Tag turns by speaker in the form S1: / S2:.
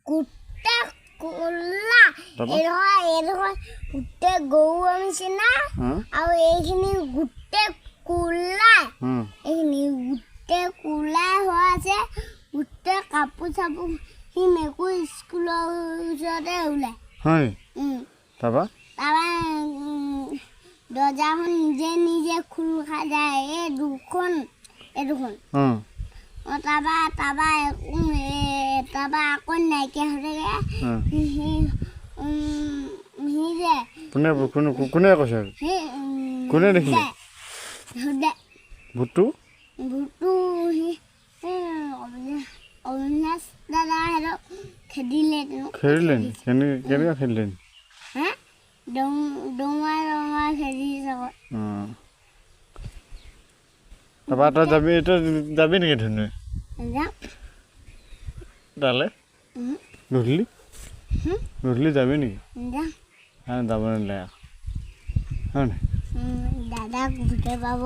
S1: গোটে কোলা এই গোটে গৰু নিচিনা আৰু এইখিনি গোটে কোলা এইখিনি গোটে কোলা হৈ আছে গোটে কাপোৰ চাপোৰ সি মেকুৰী স্কুলৰ ওচৰতে ওলাই
S2: হয় তাৰপৰা
S1: দৰ্জাখন নিজে নিজে খোল খাই যায় এই দুখন তাৰপৰা আকৌ নাইকিয়া হৈ থাকে
S2: কোনে কৈছে কোনে দেখিলে ভূতটো
S1: অবিনাশ দাদা হেৰক খেদিলে
S2: কেনেকৈ খেদিলে
S1: ডোঙা খেদি চাব
S2: তাৰপৰা তই যাবি নেকি ধুনুৱে তালৈ গধূলি যাবি নেকি যাব নালাগে হয় নাই
S1: দাদাক ভূতে পাব